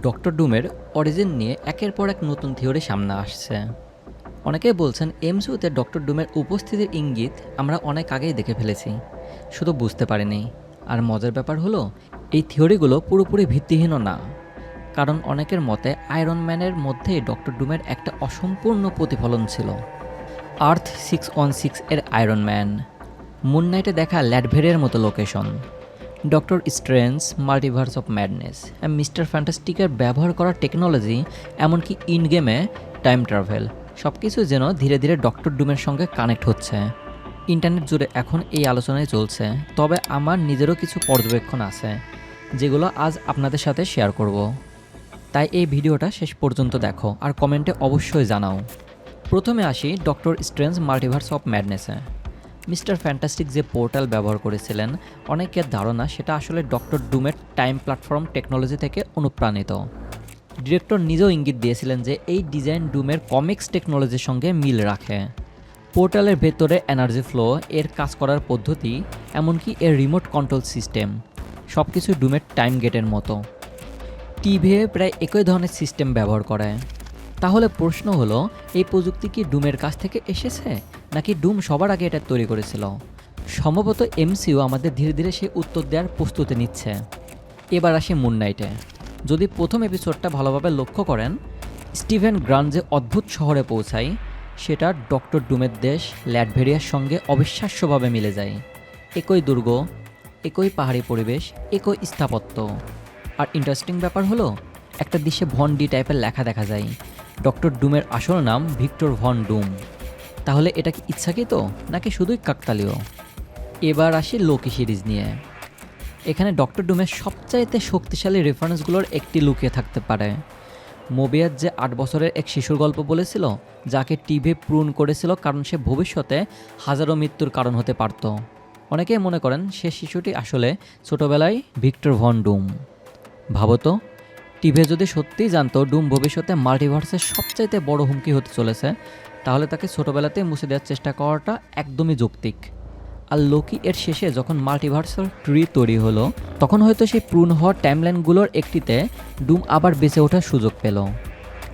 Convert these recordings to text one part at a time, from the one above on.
Doctor ডুমের origin নিয়ে একের পর এক নতুন থিওরি সামনে আসছে। অনেকেই বলছেন এমসিইউতে ডক্টর ডুমের উপস্থিতির ইঙ্গিত আমরা অনেক আগেই দেখে ফেলেছি, শুধু বুঝতে পারিনি। আর মজার ব্যাপার হলো এই থিওরিগুলো পুরোপুরি ভিত্তিহীন না, কারণ অনেকের মতে আয়রন ম্যানের মধ্যে ডক্টর ডুমের একটা অসম্পূর্ণ প্রতিফলন ছিল। আর্থ 616 এর আয়রন ম্যান, মুন নাইটে দেখা ল্যাডভেরিয়ার মতো location, Doctor Strange Multiverse of Madness, Mister ফ্যান্টাস্টিকের ব্যবহার করা টেকনোলজি, এমনকি ইন গেমে টাইম ট্রাভেল, সব কিছু যেন ধীরে ধীরে ডক্টর ডুমের সঙ্গে কানেক্ট হচ্ছে। ইন্টারনেট জুড়ে এখন এই আলোচনায় চলছে, তবে আমার নিজেরও কিছু পর্যবেক্ষণ আছে যেগুলো আজ আপনাদের সাথে শেয়ার করব। তাই এই ভিডিওটা শেষ পর্যন্ত দেখো আর কমেন্টে অবশ্যই জানাও। প্রথমে আসি ডক্টর স্ট্রেঞ্জ মাল্টিভার্স অফ ম্যাডনেসে। মিস্টার ফ্যান্টাস্টিক যে পোর্টাল ব্যবহার করেছিলেন, অনেকের ধারণা সেটা আসলে ডক্টর ডুমের টাইম প্ল্যাটফর্ম টেকনোলজি থেকে অনুপ্রাণিত। ডিরেক্টর নিজেও ইঙ্গিত দিয়েছিলেন যে এই ডিজাইন ডুমের কমিক্স টেকনোলজির সঙ্গে মিল রাখে। পোর্টালের ভেতরে এনার্জি ফ্লো, এর কাজ করার পদ্ধতি, এমনকি এর রিমোট কন্ট্রোল সিস্টেম, সব কিছু ডুমের টাইম গেটের মতো। টিভিএ প্রায় একই ধরনের সিস্টেম ব্যবহার করে। তাহলে প্রশ্ন হলো, এই প্রযুক্তি কি ডুমের কাছ থেকে এসেছে, নাকি ডুম সবার আগে এটা তৈরি করেছিল? সম্ভবত এমসিইউ আমাদের ধীরে ধীরে সেই উত্তর দেওয়ার প্রস্তুতি নিচ্ছে। এবার আসি মুন নাইটে। যদি প্রথম এপিসোডটা ভালোভাবে লক্ষ্য করেন, স্টিভেন গ্রান্ট যে অদ্ভুত শহরে পৌঁছায়, সেটা ডক্টর ডুমের দেশ ল্যাডভেরিয়ার সঙ্গে অবিশ্বাস্যভাবে মিলে যায়। একই দুর্গ, একই পাহাড়ি পরিবেশ, একই স্থাপত্য। আর ইন্টারেস্টিং ব্যাপার হলো, একটা দৃশ্যে ভন ডি টাইপের লেখা দেখা যায়। ডক্টর ডুমের আসল নাম ভিক্টর ভন ডুম। তাহলে এটা কি ইচ্ছাকৃত, নাকি শুধুই কাকতালীয়? এবার আসি লোকি সিরিজ নিয়ে। এখানে ডক্টর ডুমের সবচাইতে শক্তিশালী রেফারেন্সগুলোর একটি লুকিয়ে থাকতে পারে। মোবিয়াস যে 8 বছরের এক শিশুর গল্প বলেছিল, যাকে টিভি প্রুন করেছিল কারণ সে ভবিষ্যতে হাজারো মৃত্যুর কারণ হতে পারত। অনেকেই মনে করেন সে শিশুটি আসলে ছোটোবেলায় ভিক্টর ভন ডুম। ভাবতো, টিভি যদি সত্যিই জানতো ডুম ভবিষ্যতে মাল্টিভার্সের সবচাইতে বড় হুমকি হতে চলেছে, তাহলে তাকে ছোটোবেলাতেই মুছে দেওয়ার চেষ্টা করাটা একদমই যৌক্তিক। আর লোকি এর শেষে যখন মাল্টিভার্সাল ট্রি তৈরি হলো, তখন হয়তো সেই প্রুন হওয়া টাইমলাইনগুলোর একটিতে ডুম আবার বেঁচে ওঠার সুযোগ পেল।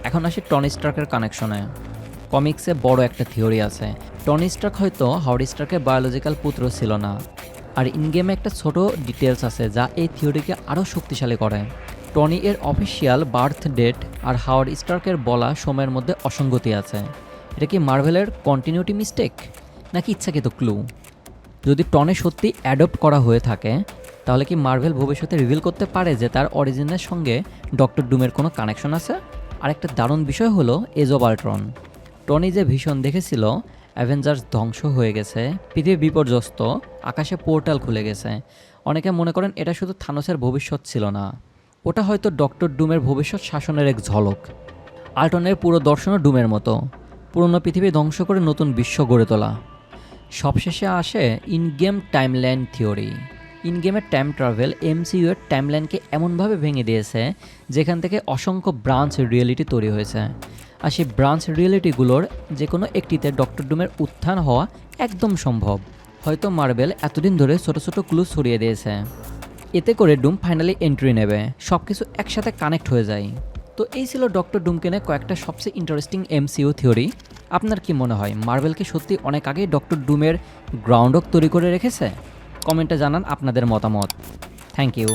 এখন আসি টনি স্টার্কের কানেকশনে। কমিক্সে বড় একটা থিওরি আছে, টনি স্টার্ক হয়তো হাওয়ার্ড স্টার্কের বায়োলজিক্যাল পুত্র ছিল না। আর ইনগেমে একটা ছোট ডিটেলস আছে যা এই থিওরিকে আরও শক্তিশালী করে। টনি এর অফিসিয়াল বার্থ ডেট আর হাওয়ার্ড স্টার্কের বলা সময়ের মধ্যে অসঙ্গতি আছে। এটা কি মার্ভেলের কন্টিনিউটি মিস্টেক, নাকি ইচ্ছাকৃত ক্লু? যদি টনে সত্যি অ্যাডপ্ট করা হয়ে থাকে, তাহলে কি মার্ভেল ভবিষ্যতে রিভিল করতে পারে যে তার অরিজিনের সঙ্গে ডক্টর ডুমের কোনো কানেকশন আছে? আর একটা দারুণ বিষয় হলো এজ অব আল্ট্রন। টনি যে ভীষণ দেখেছিল অ্যাভেঞ্জার্স ধ্বংস হয়ে গেছে, পৃথিবী বিপর্যস্ত, আকাশে পোর্টাল খুলে গেছে, অনেকে মনে করেন এটা শুধু থানোসের ভবিষ্যৎ ছিল না, ওটা হয়তো ডক্টর ডুমের ভবিষ্যৎ শাসনের এক ঝলক। আল্টনের পুরো দর্শনও ডুমের মতো, পুরনো পৃথিবী ধ্বংস করে নতুন বিশ্ব গড়ে তোলা। সবশেষে আসে ইনগেম টাইমলাইন থিওরি। ইনগেমের টাইম ট্রাভেল এমসিইউ এর টাইমলাইনকে এমনভাবে ভেঙে দিয়েছে যেখান থেকে অসংখ্য ব্রাঞ্চ রিয়েলিটি তৈরি হয়েছে। আর সেই ব্রাঞ্চ রিয়েলিটিগুলোর যে কোনো একটিতে ডক্টর ডুমের উত্থান হওয়া একদম সম্ভব। হয়তো মার্বেল এতদিন ধরে ছোট ছোট ক্লু ছড়িয়ে দিয়েছে, এতে করে ডুম ফাইনালি এন্ট্রি নেবে, সব কিছু একসাথে কানেক্ট হয়ে যায়। তো এই ছিল ডক্টর ডুমকে নিয়ে কয়েকটা সবচেয়ে ইন্টারেস্টিং এমসিইউ থিওরি। আপনার কি মনে হয় মার্বেল কি সত্যি অনেক আগেই ডক্টর ডুমের গ্রাউন্ডক তৈরি করে রেখেছে? কমেন্টে জানান আপনাদের মতামত। Thank you.